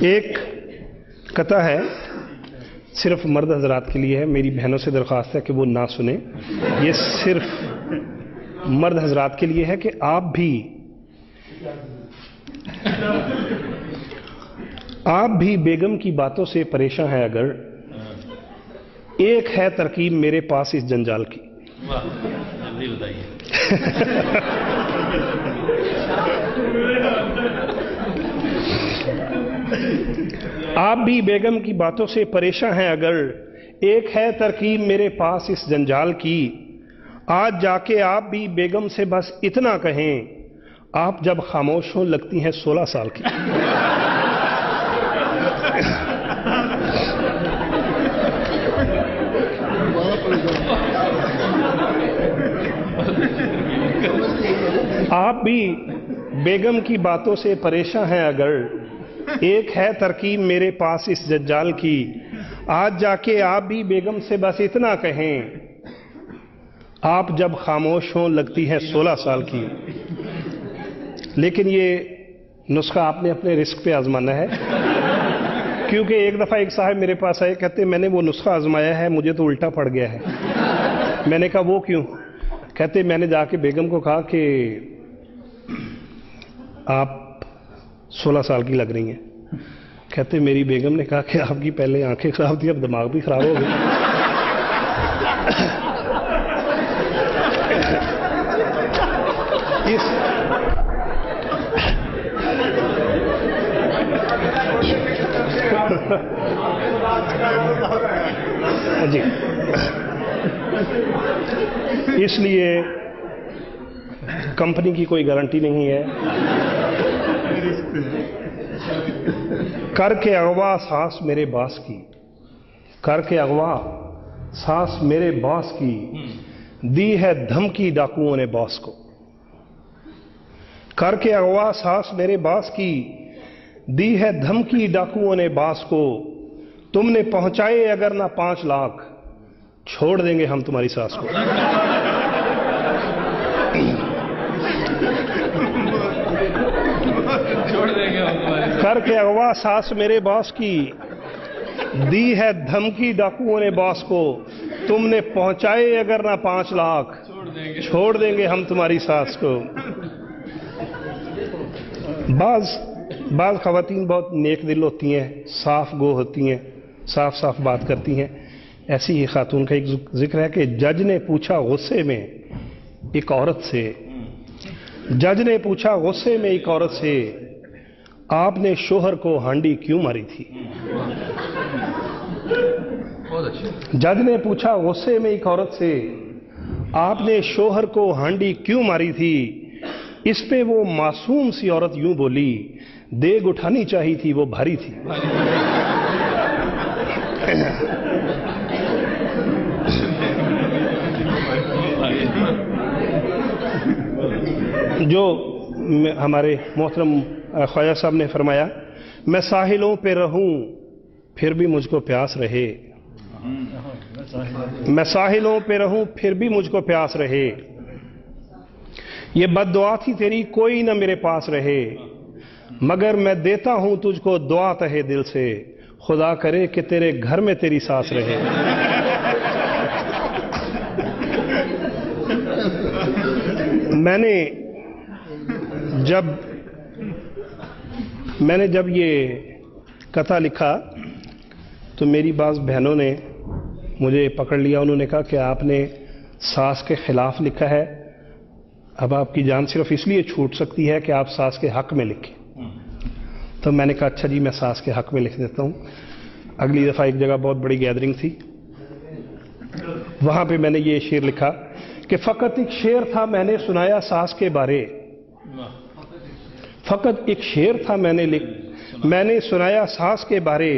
ایک قطع ہے صرف مرد حضرات کے لیے ہے، میری بہنوں سے درخواست ہے کہ وہ نہ سنیں، یہ صرف مرد حضرات کے لیے ہے کہ آپ بھی بیگم کی باتوں سے پریشان ہیں اگر ایک ہے ترکیب میرے پاس اس جنجال کی۔ جلدی بتائیے۔ آپ بھی بیگم کی باتوں سے پریشان ہیں اگر ایک ہے ترکیب میرے پاس اس جنجال کی، آج جا کے آپ بھی بیگم سے بس اتنا کہیں، آپ جب خاموش ہوں لگتی ہیں 16 سال کی۔ آپ بھی بیگم کی باتوں سے پریشان ہیں اگر ایک ہے ترکیب میرے پاس اس جنجال کی، آج جا کے آپ بھی بیگم سے بس اتنا کہیں، آپ جب خاموش ہوں لگتی ہیں 16 سال کی۔ لیکن یہ نسخہ آپ نے اپنے رسک پہ آزمانا ہے، کیونکہ ایک دفعہ ایک صاحب میرے پاس آئے، کہتے میں نے وہ نسخہ آزمایا ہے مجھے تو الٹا پڑ گیا ہے۔ میں نے کہا وہ کیوں؟ کہتے میں نے جا کے بیگم کو کہا کہ آپ 16 سال کی لگ رہی ہیں۔ کہتے میری بیگم نے کہا کہ آپ کی پہلے آنکھیں خراب تھی اب دماغ بھی خراب ہو گئی۔ جی اس لیے کمپنی کی کوئی گارنٹی نہیں ہے۔ کر کے اغوا سانس میرے باس کی، کر کے اغوا سانس میرے باس کی، دی ہے دھمکی ڈاکوؤں نے باس کو۔ کر کے اغوا سانس میرے باس کی، دی ہے دھمکی ڈاکوؤں نے باس کو، تم نے پہنچائے اگر نہ 5 لاکھ چھوڑ دیں گے ہم تمہاری ساس کو۔ کر کے اغوا ساس میرے باس کی، دی ہے دھمکی ڈاکوؤں نے باس کو، تم نے پہنچائے اگر نہ 5 لاکھ چھوڑ دیں گے ہم تمہاری ساس کو۔ بعض خواتین بہت نیک دل ہوتی ہیں، صاف گو ہوتی ہیں، صاف صاف بات کرتی ہیں۔ ایسی ہی خاتون کا ایک ذکر ہے کہ جج نے پوچھا غصے میں ایک عورت سے، جج نے پوچھا غصے میں ایک عورت سے، آپ نے شوہر کو ہانڈی کیوں ماری تھی؟ جج نے پوچھا غصے میں ایک عورت سے، آپ نے شوہر کو ہانڈی کیوں ماری تھی؟ اس پہ وہ معصوم سی عورت یوں بولی، دیگ اٹھانی چاہی تھی وہ بھاری تھی۔ جو ہمارے محترم خواجہ صاحب نے فرمایا، میں ساحلوں پہ رہوں پھر بھی مجھ کو پیاس رہے، میں ساحلوں پہ رہوں پھر بھی مجھ کو پیاس رہے، یہ بد دعا تھی تیری کوئی نہ میرے پاس رہے، مگر میں دیتا ہوں تجھ کو دعا تہے دل سے، خدا کرے کہ تیرے گھر میں تیری ساس رہے۔ میں نے جب یہ قطع لکھا تو میری بعض بہنوں نے مجھے پکڑ لیا، انہوں نے کہا کہ آپ نے ساس کے خلاف لکھا ہے، اب آپ کی جان صرف اس لیے چھوٹ سکتی ہے کہ آپ ساس کے حق میں لکھیں۔ تو میں نے کہا اچھا جی میں ساس کے حق میں لکھ دیتا ہوں۔ اگلی دفعہ ایک جگہ بہت بڑی گیدرنگ تھی، وہاں پہ میں نے یہ شعر لکھا کہ فقط ایک شعر تھا میں نے سنایا ساس کے بارے، فقط ایک شعر تھا میں نے سنایا ساس کے بارے،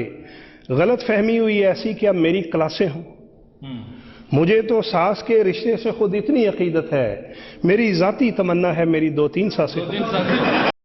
غلط فہمی ہوئی ایسی کہ اب میری کلاسیں ہوں، مجھے تو ساس کے رشتے سے خود اتنی عقیدت ہے، میری ذاتی تمنا ہے میری 2-3 ساسیں۔